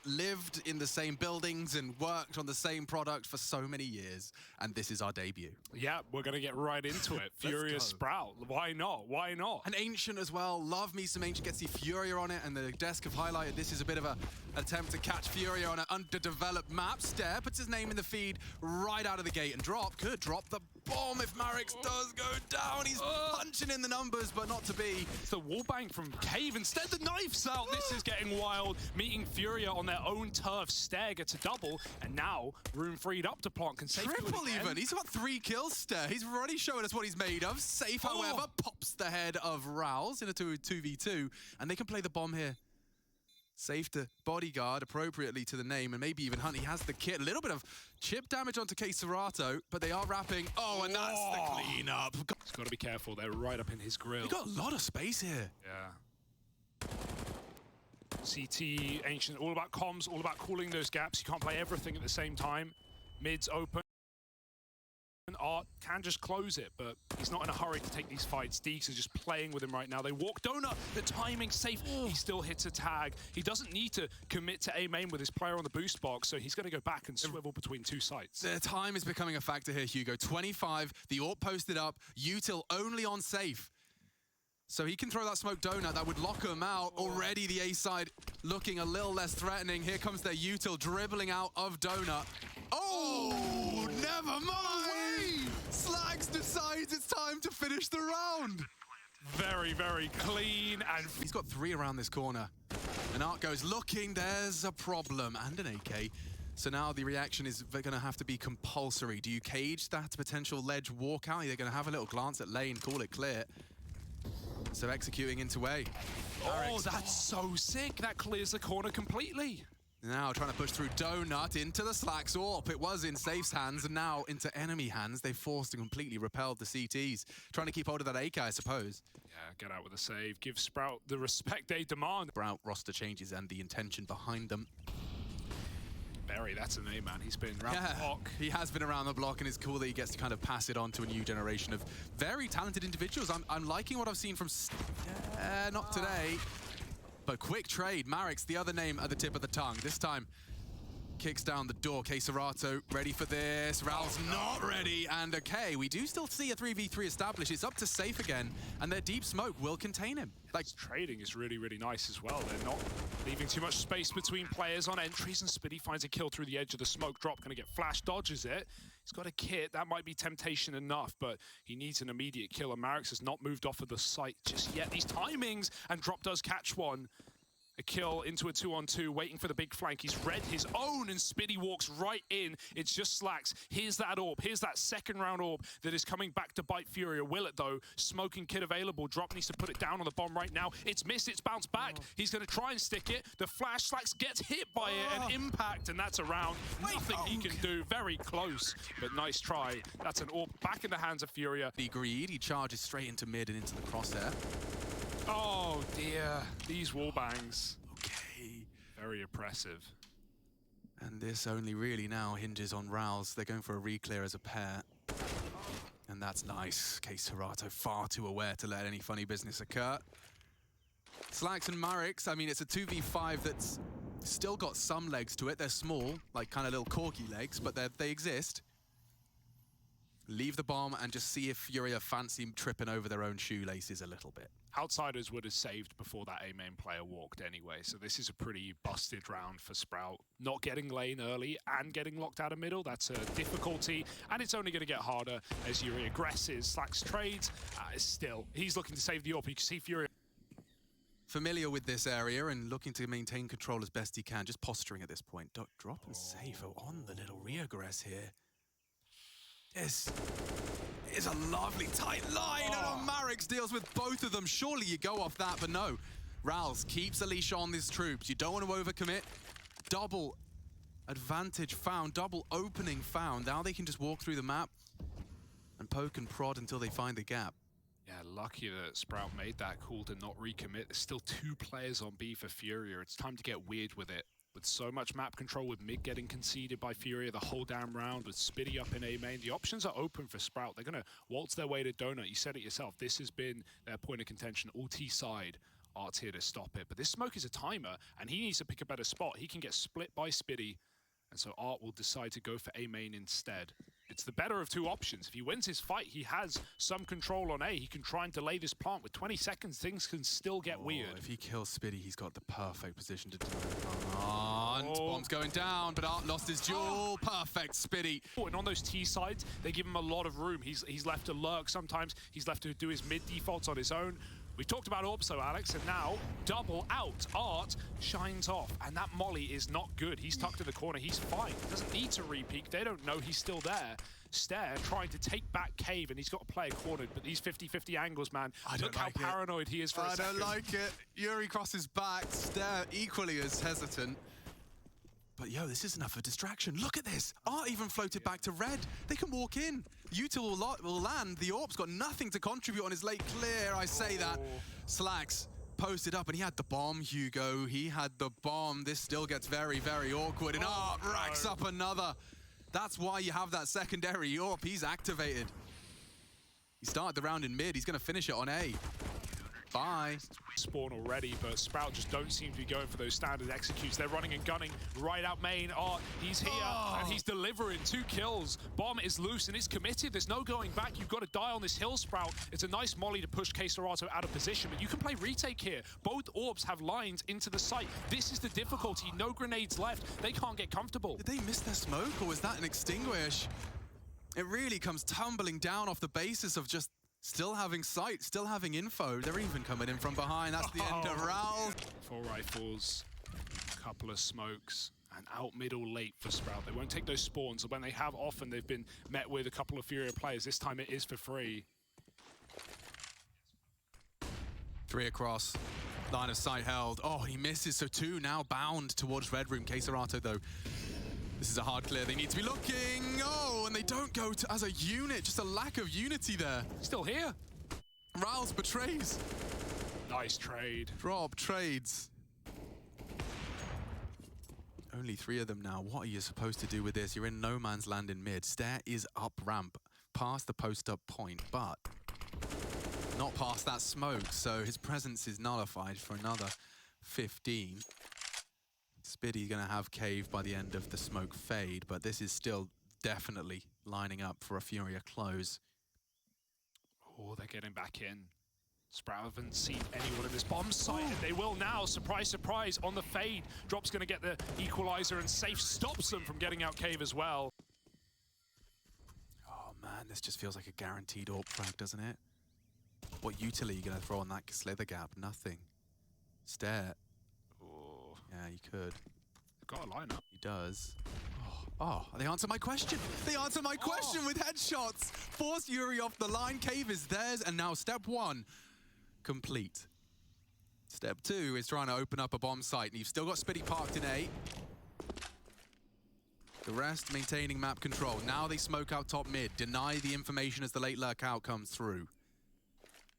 lived in the same buildings and worked on the same product for so many years, and this is our debut. Yeah, we're going to get right into it. Furia Sprout. Why not? Why not? An Ancient as well. Love me some Ancient. Gets the Furia on it, and the desk have highlighted this is a bit of an attempt to catch Furia on an underdeveloped map. Stare puts his name in the feed right out of the gate, and Drop could drop the bomb if Marix does go down. He's punching in the numbers, but not to be. It's the wallbang from Cave. Instead, the knife's out. This is getting wild. Meeting Furia on their own turf. Stare gets a double, and now room freed up to Plant. Can Safe triple do it again? even. He's got 3 kills. Stare. He's already showing us what he's made of. Safe, however, pops the head of Rouse in a 2v2, and they can play the bomb here. Safe to bodyguard appropriately to the name, and maybe even Hunt. He has the kit. A little bit of chip damage onto Serato, but they are wrapping. Oh, and that's the cleanup. He's got to be careful. They're right up in his grill. We've got a lot of space here. Yeah. CT, Ancient, all about comms, all about cooling those gaps. You can't play everything at the same time. Mid's open. Art can just close it, but he's not in a hurry to take these fights. Deeks is just playing with him right now. They walk Donut, the timing safe. He still hits a tag. He doesn't need to commit to A main with his player on the boost box, so he's going to go back and swivel between 2 sites. The time is becoming a factor here, Hugo. 25, the AWP posted up, Util only on safe. So he can throw that smoke Donut, that would lock him out. Already the A side looking a little less threatening. Here comes their Util dribbling out of Donut. Oh, never mind! Slags decides it's time to finish the round. Very, very clean, and he's got 3 around this corner. And Art goes looking, there's a problem, and an AK. So now the reaction is going to have to be compulsory. Do you cage that potential ledge walkout? They're going to have a little glance at lane, call it clear. So executing into A. Oh, that's so sick. That clears the corner completely. Now trying to push through Donut into the Slacks AWP. It was in Safe's hands and now into enemy hands. They forced and completely repelled the CTs. Trying to keep hold of that AK, I suppose. Yeah, get out with a save. Give Sprout the respect they demand. Sprout roster changes and the intention behind them. Berry, that's a name, man. He's been around the block. He has been around the block, and it's cool that he gets to kind of pass it on to a new generation of very talented individuals. I'm liking what I've seen from... not today. But quick trade. Marix, the other name at the tip of the tongue. This time, kicks down the door. Serato ready for this. Raul's not ready. And okay, we do still see a 3v3 established. It's up to Safe again, and their deep smoke will contain him. Like, trading is really, really nice as well. They're not leaving too much space between players on entries, and Spitty finds a kill through the edge of the smoke drop. Gonna get flash, dodges it. He's got a kit. That might be temptation enough, but he needs an immediate kill, and Marix has not moved off of the site just yet. These timings, and Drop does catch one. A kill into a 2-on-2, waiting for the big flank. He's read his own, and Spitty walks right in. It's just Slacks. Here's that AWP. Here's that second round AWP that is coming back to bite Furia. Will it, though? Smoking kit available. Drop needs to put it down on the bomb right now. It's missed. It's bounced back. He's going to try and stick it. The flash. Slacks gets hit by it. An impact, and that's a round. Nothing he can do. Very close, but nice try. That's an AWP back in the hands of Furia. Be greed. He charges straight into mid and into the crosshair. Oh, dear. These wallbangs. Okay. Very oppressive. And this only really now hinges on Rouse. They're going for a re-clear as a pair. And that's nice. Serato far too aware to let any funny business occur. Slacks and Marix, I mean, it's a 2v5 that's still got some legs to it. They're small, like kind of little corky legs, but they exist. Leave the bomb and just see if Furia fancy tripping over their own shoelaces a little bit. Outsiders would have saved before that A-main player walked anyway, so this is a pretty busted round for Sprout. Not getting lane early and getting locked out of middle, that's a difficulty, and it's only going to get harder as Yuri aggresses. Slacks trades, still, he's looking to save the AWP. You can see Furia familiar with this area and looking to maintain control as best he can, just posturing at this point. Drop and Safe on the little re-aggress here. This is a lovely tight line, and Marix deals with both of them. Surely you go off that, but no. Rouse keeps a leash on these troops. You don't want to overcommit. Double advantage found, double opening found. Now they can just walk through the map and poke and prod until they find the gap. Yeah, lucky that Sprout made that call to not recommit. There's still 2 players on B for Furia. It's time to get weird with it. With so much map control, with mid getting conceded by Furia the whole damn round, with Spitty up in A main, the options are open for Sprout. They're going to waltz their way to Donut. You said it yourself. This has been their point of contention. All T side Art's here to stop it, but this smoke is a timer, and he needs to pick a better spot. He can get split by Spitty, and so Art will decide to go for A main instead. It's the better of two options. If he wins his fight, he has some control on A. He can try and delay this plant. With 20 seconds, things can still get weird. If he kills Spitty, he's got the perfect position to do it. Bomb's going down, but Art lost his duel. Perfect, Spitty. And on those T sides, they give him a lot of room. He's left to lurk sometimes. He's left to do his mid defaults on his own. We talked about Orb, so Alex, and now double out. Art shines off, and that molly is not good. He's tucked in the corner. He's fine. He doesn't need to re-peek. They don't know he's still there. Stare trying to take back Cave, and he's got a player cornered, but these 50-50 angles, man. Look how paranoid he is for a second. I don't like it. Yuri crosses back. Stare equally as hesitant. But yo, this is enough of a distraction. Look at this. Art even floated back to red. They can walk in. Util will land. The Orb's got nothing to contribute on his late clear. I say that. Slacks posted up, and he had the bomb, Hugo. He had the bomb. This still gets very, very awkward. And Art racks up another. That's why you have that secondary Orb. He's activated. He started the round in mid. He's going to finish it on A. Bye. Spawn already, but Sprout just don't seem to be going for those standard executes. They're running and gunning right out main. Art, he's here, and he's delivering 2 kills. Bomb is loose, and it's committed. There's no going back. You've got to die on this hill, Sprout. It's a nice molly to push K-Serato out of position, but you can play retake here. Both Orbs have lines into the site. This is the difficulty. No grenades left. They can't get comfortable. Did they miss their smoke, or was that an extinguish? It really comes tumbling down off the basis of just still having sight, still having info. They're even coming in from behind. That's the end of round. 4 rifles, a couple of smokes, and out middle late for Sprout. They won't take those spawns, and when they have, often they've been met with a couple of Furia players. This time it is for free. 3 across. Line of sight held. Oh, he misses, so 2 now bound towards Red Room. K-Serato, though. This is a hard clear. They need to be looking. Oh, and they don't go to, as a unit. Just a lack of unity there. Still here. Rouse betrays. Nice trade. Drop trades. Only 3 of them now. What are you supposed to do with this? You're in no man's land in mid. Stare is up ramp, past the post-up point, but not past that smoke. So his presence is nullified for another 15. Spitty's going to have Cave by the end of the smoke fade, but this is still definitely lining up for a Furia close. Oh, they're getting back in. Sprout haven't seen anyone in this bomb site, and they will now. Surprise, surprise, on the fade. Drop's going to get the equalizer, and Safe stops them from getting out Cave as well. Oh man, this just feels like a guaranteed AWP frag, doesn't it? What utility are you going to throw on that slither gap? Nothing. Stare. Yeah, you could. Got a lineup. He does. Oh, they answer my question. They answer my question with headshots. Force Yuri off the line. Cave is theirs. And now step 1, complete. Step 2 is trying to open up a bomb site. And you've still got Spitty parked in A. The rest maintaining map control. Now they smoke out top mid. Deny the information as the late lurk out comes through.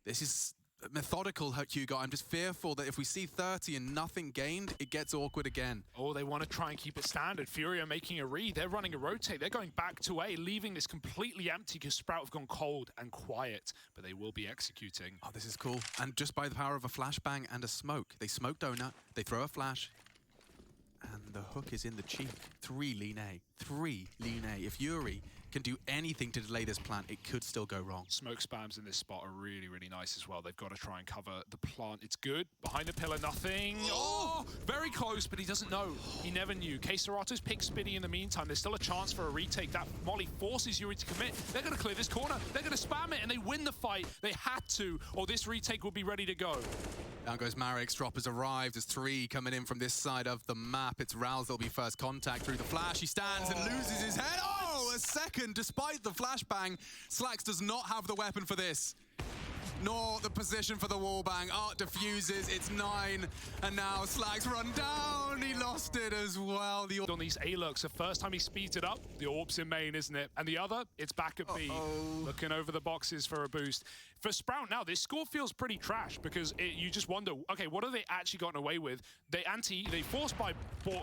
This is methodical, Hugo. I'm just fearful that if we see 30 and nothing gained, it gets awkward again. Oh, they want to try and keep it standard. Furia making a read. They're running a rotate. They're going back to A, leaving this completely empty because Sprout have gone cold and quiet, but they will be executing. Oh, this is cool. And just by the power of a flashbang and a smoke. They smoke donut, they throw a flash, and the hook is in the cheek. 3 lean A. 3 lean A. If Yuri can do anything to delay this plant, it could still go wrong. Smoke spams in this spot are really, really nice as well. They've got to try and cover the plant. It's good. Behind the pillar, nothing. Oh, very close, but he doesn't know. He never knew. K-Serato's picked Spitty in the meantime. There's still a chance for a retake. That molly forces Yuri to commit. They're going to clear this corner. They're going to spam it, and they win the fight. They had to, or this retake would be ready to go. Down goes Marek. Drop has arrived. There's 3 coming in from this side of the map. It's Rouse that'll be first contact through the flash. He stands and loses his head. Oh, a second. Despite the flashbang, Slacks does not have the weapon for this, nor the position for the wallbang. Art diffuses. It's 9, and now Slacks run down. He lost it as well. On these A-lurks, the first time he speeds it up, the AWP's in main, isn't it? And the other, it's back at B, looking over the boxes for a boost. For Sprout now, this score feels pretty trash because you just wonder, okay, what have they actually gotten away with? They forced by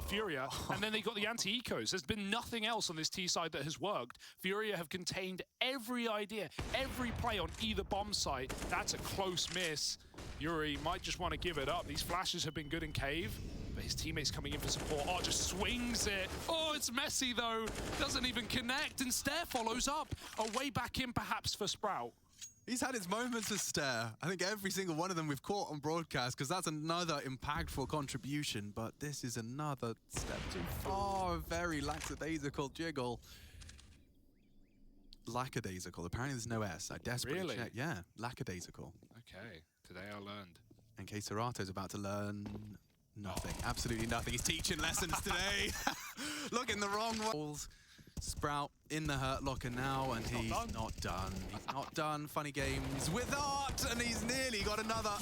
Furia, and then they got the anti-ecos. There's been nothing else on this T side that has worked. Furia have contained every idea, every play on either bomb site. That's a close miss. Yuri might just want to give it up. These flashes have been good in cave, but his teammates coming in for support. Oh, just swings it. Oh, it's messy though. Doesn't even connect, and Stare follows up. A way back in perhaps for Sprout. He's had his moments of Stare. I think every single one of them we've caught on broadcast, because that's another impactful contribution, but this is another step too far. A very lackadaisical jiggle. Lackadaisical. Apparently there's no S. I desperately checked. Yeah, lackadaisical. Okay, today I learned. And K Serato's about to learn nothing. Absolutely nothing. He's teaching lessons today. Looking the wrong walls. Sprout in the hurt locker now, and he's not done. He's not done. Funny games with Art, and he's nearly got another.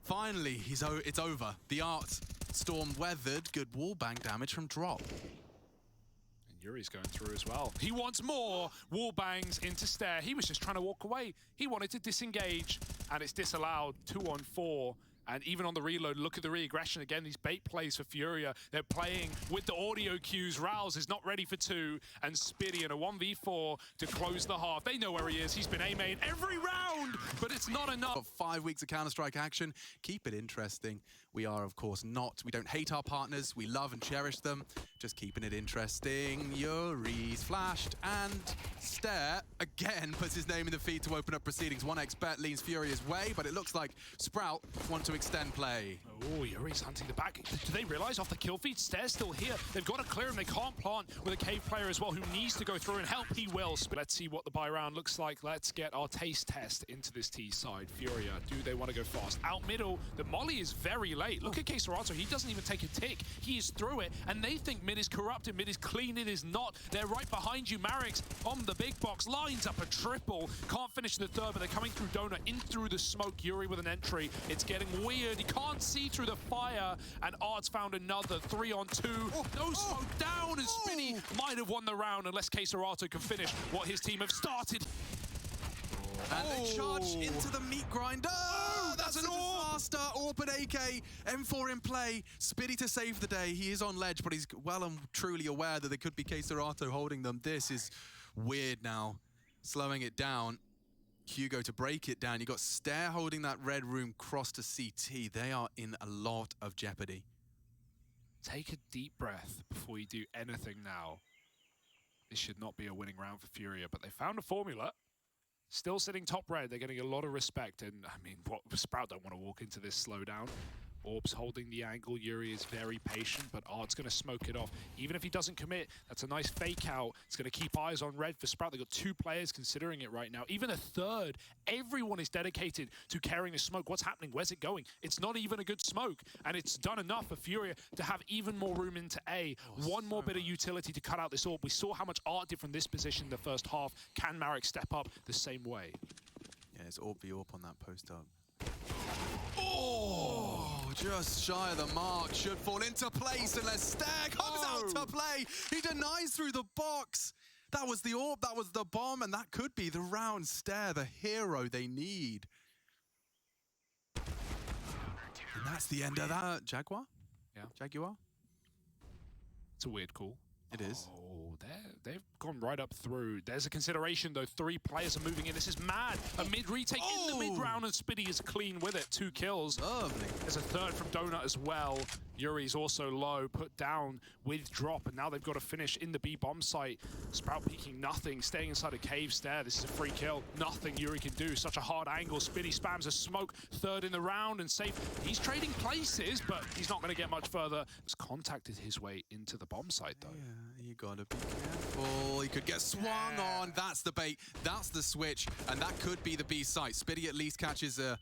Finally, it's over. The Art storm weathered. Good wall bang damage from Drop. And Yuri's going through as well. He wants more wall bangs into Stare. He was just trying to walk away. He wanted to disengage, and it's disallowed. 2-on-4. And even on the reload, look at the re-aggression again. These bait plays for Furia. They're playing with the audio cues. Rouse is not ready for 2. And Spitty in a 1v4 to close the half. They know where he is. He's been A-main every round, but it's not enough. Got 5 weeks of Counter-Strike action. Keep it interesting. We are, of course, not. We don't hate our partners. We love and cherish them. Just keeping it interesting. Yuri's flashed, and Stare again puts his name in the feed to open up proceedings. 1xBet leans Furia's way, but it looks like Sprout want to extend play. Oh, Yuri's hunting the back. Do they realize off the kill feed, Stare's still here? They've got to clear him. They can't plant with a cave player as well who needs to go through and help. He will. But let's see what the buy round looks like. Let's get our taste test into this T side. Furia, do they want to go fast? Out middle, the molly is very late. Look at K Serato. He doesn't even take a tick. He is through it, and they think mid is corrupted. Mid is clean. It is not. They're right behind you. Marix on the big box lines up a triple. Can't finish the third, but they're coming through Donut in through the smoke. Yuri with an entry. It's getting weird. He can't see through the fire, and Art's found another 3-on-2. No smoke down, and Spinny might have won the round unless K Serato can finish what his team have started. And they charge into the meat grinder. That's an disaster. Orpid AK, M4 in play. Spitty to save the day. He is on ledge, but he's well and truly aware that there could be K Serato holding them. This is weird now. Slowing it down. Hugo to break it down. You got Stare holding that red room cross to CT. They are in a lot of jeopardy. Take a deep breath before you do anything now. This should not be a winning round for Furia, but they found a formula. Still sitting top red, they're getting a lot of respect, and I mean, Sprout don't want to walk into this slowdown. Orbs holding the angle. Yuri is very patient, but Art's going to smoke it off. Even if he doesn't commit, that's a nice fake out. It's going to keep eyes on red for Sprout. They've got 2 players considering it right now. Even a third. Everyone is dedicated to carrying the smoke. What's happening? Where's it going? It's not even a good smoke, and it's done enough for Furia to have even more room into A. One more bit of utility to cut out this orb. We saw how much Art did from this position in the first half. Can Marek step up the same way? Yeah, it's orb v orb on that post up. Oh, just shy of the mark. Should fall into place unless Stare comes out to play. He denies through the box. That was the orb, that was the bomb, and that could be the round. Stare, the hero they need. And that's the end of that. Jaguar? Yeah. Jaguar? It's a weird call. It is. Oh, they've gone right up through. There's a consideration, though. 3 players are moving in. This is mad. A mid-retake in the mid-round, and Spitty is clean with it. 2 kills. Lovely. There's a third from Donut as well. Yuri's also low, put down with Drop, and now they've got to finish in the B bomb site. Sprout peeking nothing, staying inside a cave Stare. This is a free kill. Nothing Yuri can do. Such a hard angle. Spitty spams a smoke. Third in the round and safe. He's trading places, but he's not going to get much further. He's contacted his way into the bomb site, though. Yeah, you gotta be careful. He could get swung on. That's the bait. That's the switch. And that could be the B site. Spitty at least catches a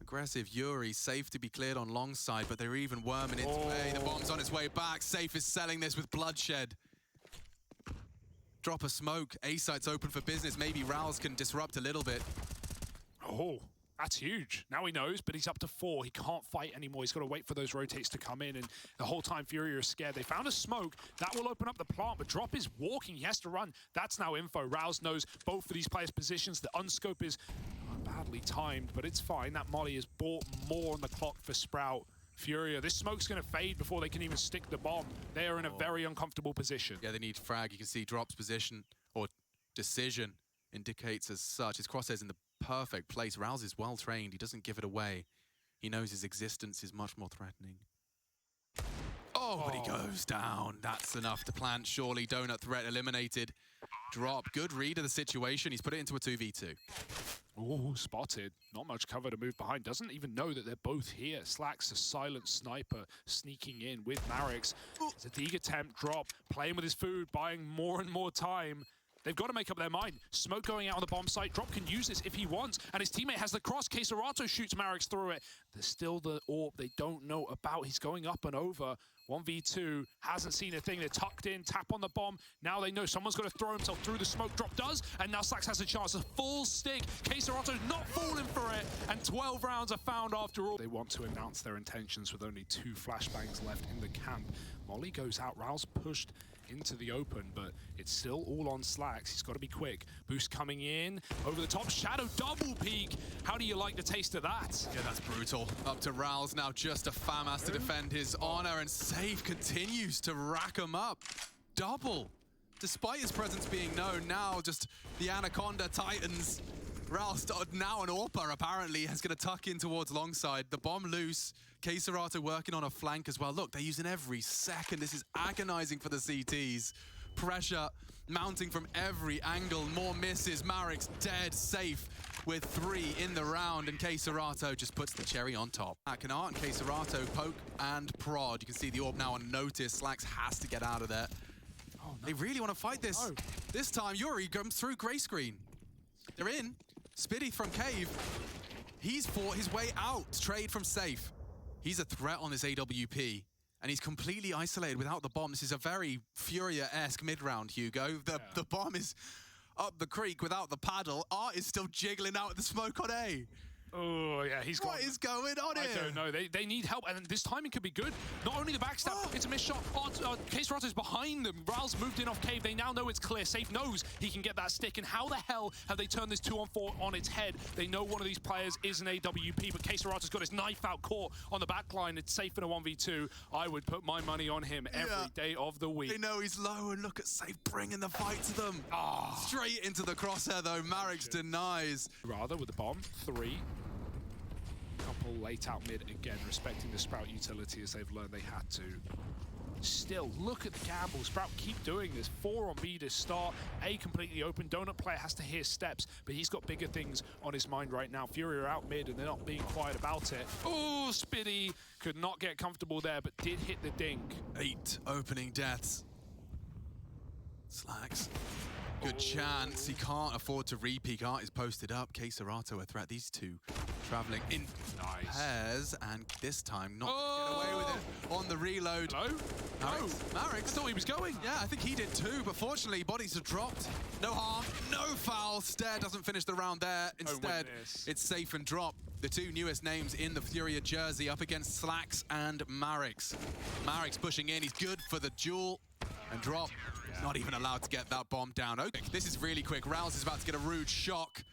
aggressive Yuri. Safe to be cleared on long side, but they're even worming its way. The bomb's on its way back. Safe is selling this with bloodshed. Drop a smoke. A site's open for business. Maybe Rouse can disrupt a little bit. Oh, that's huge. Now he knows, but he's up to 4. He can't fight anymore. He's got to wait for those rotates to come in, and the whole time Furia is scared. They found a smoke. That will open up the plant, but Drop is walking. He has to run. That's now info. Rouse knows both of these players' positions. The unscope is badly timed, but it's fine. That molly has bought more on the clock for Sprout. Furia, this smoke's going to fade before they can even stick the bomb. They are in a very uncomfortable position. Yeah, they need frag. You can see Drop's position or decision indicates as such. His crosshairs in the perfect place. Rouse is well trained. He doesn't give it away. He knows his existence is much more threatening. Oh, but he goes down. That's enough to plant, surely. Donut threat eliminated. Drop. Good read of the situation. He's put it into a 2v2. Oh, spotted. Not much cover to move behind. Doesn't even know that they're both here. Slack's a silent sniper sneaking in with Marix. It's a dig attempt, drop, playing with his food, buying more and more time. They've got to make up their mind. Smoke going out on the bomb site. Drop can use this if he wants. And his teammate has the cross. Queserato shoots Marix through it. There's still the orb they don't know about. He's going up and over. 1v2, hasn't seen a thing. They're tucked in, tap on the bomb. Now they know someone's got to throw himself through the smoke. Drop does, and now Slacks has a chance. A full stick. Queserato's not falling for it, and 12 rounds are found after all. They want to announce their intentions with only 2 flashbangs left in the camp. Molly goes out. Raul's pushed into the open, but it's still all on Slacks. He's got to be quick. Boost coming in, over the top. Shadow double peek. How do you like the taste of that? Yeah, that's brutal. Up to Raul's now, just a FAMAS to defend his honor, and Save continues to rack him up. Double. Despite his presence being known, now just the Anaconda Titans. Raul now an AWPer apparently is going to tuck in towards Longside. The bomb loose. Queserato working on a flank as well. Look, they're using every second. This is agonizing for the CTs. Pressure mounting from every angle. More misses. Marix dead safe with 3 in the round, and Queserato just puts the cherry on top. Canart and Queserato poke and prod. You can see the orb now on notice. Slacks has to get out of there. Oh, no. They really want to fight this. No. This time, Yuri comes through gray screen. They're in. Spitty from Cave. He's fought his way out. Trade from Safe. He's a threat on this AWP. And he's completely isolated without the bomb. This is a very Furia-esque mid-round, Hugo. The bomb is up the creek without the paddle. Art is still jiggling out the smoke on A. Oh, yeah, he's got... What is going on here? I don't know. They need help, and this timing could be good. Not only the backstab, it's a missed shot. Queserato's behind them. Raul's moved in off Cave. They now know it's clear. Safe knows he can get that stick, and how the hell have they turned this 2-on-4 on its head? They know one of these players is an AWP, but Queserato's got his knife out caught on the back line. It's Safe in a 1v2. I would put my money on him every day of the week. They know he's low, and look at Safe bringing the fight to them. Straight into the crosshair, though. Marix denies. Rather with the bomb, 3. Couple late out mid again, respecting the Sprout utility as they've learned they had to. Still, look at the gamble. Sprout keep doing this. 4 on B to start. A completely open. Donut player has to hear steps, but he's got bigger things on his mind right now. Furia are out mid and they're not being quiet about it. Oh, Spitty could not get comfortable there, but did hit the dink. 8 opening deaths. Slacks. Good chance. He can't afford to re-peek. Art is posted up. Queserato a threat. These two traveling in pairs, and this time not going to get away with it on the reload. Hello? Marix. I thought he was going. Yeah, I think he did too, but fortunately, bodies have dropped. No harm, no foul. Stare doesn't finish the round there. Instead, it's Safe and Drop. The 2 newest names in the Furia jersey up against Slacks and Marix. Marix pushing in. He's good for the duel. And Drop not even allowed to get that bomb down. Okay, this is really quick. Rouse is about to get a rude shock.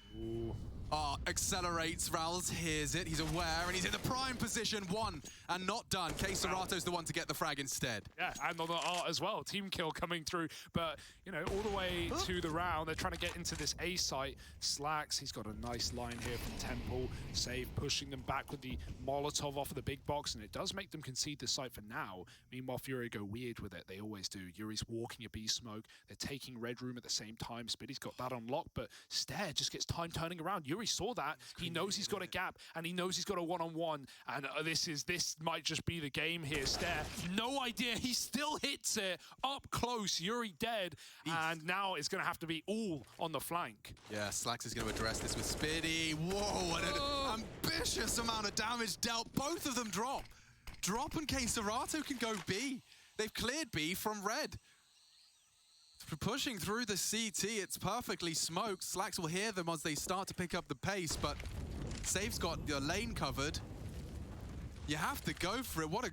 Accelerates. Rouse hears it. He's aware, and he's in the prime position. 1 and not done. Queserato's the one to get the frag instead. Yeah, and on the art as well. Team kill coming through. But, you know, all the way to the round, they're trying to get into this A site. Slacks, he's got a nice line here from Temple. Save pushing them back with the Molotov off of the big box, and it does make them concede the site for now. Meanwhile, Furia go weird with it. They always do. Yuri's walking a B smoke. They're taking Red Room at the same time. Spitty's got that unlocked, but Stare just gets time turning around. Yuri saw that. He knows he's got a gap, and he knows he's got a one-on-one. And this might just be the game here. Stare, no idea. He still hits it up close. Yuri dead, and now it's going to have to be all on the flank. Yeah, Slacks is going to address this with Spitty. Whoa, what an ambitious amount of damage dealt. Both of them drop. Drop and Queserato can go B. They've cleared B from red. Pushing through the CT, it's perfectly smoked. Slacks will hear them as they start to pick up the pace, but Safe's got your lane covered. You have to go for it. What a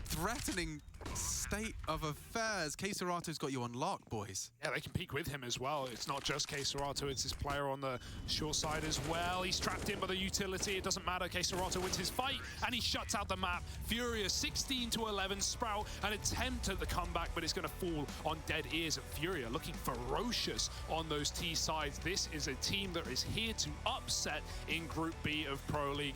threatening state of affairs. K-Serato's got you on lock, boys. Yeah, they can peek with him as well. It's not just K-Serato, it's his player on the short side as well. He's trapped in by the utility. It doesn't matter. K-Serato wins his fight, and he shuts out the map. Furia 16-11. Sprout, an attempt at the comeback, but it's going to fall on dead ears. Furia looking ferocious on those T sides. This is a team that is here to upset in Group B of Pro League.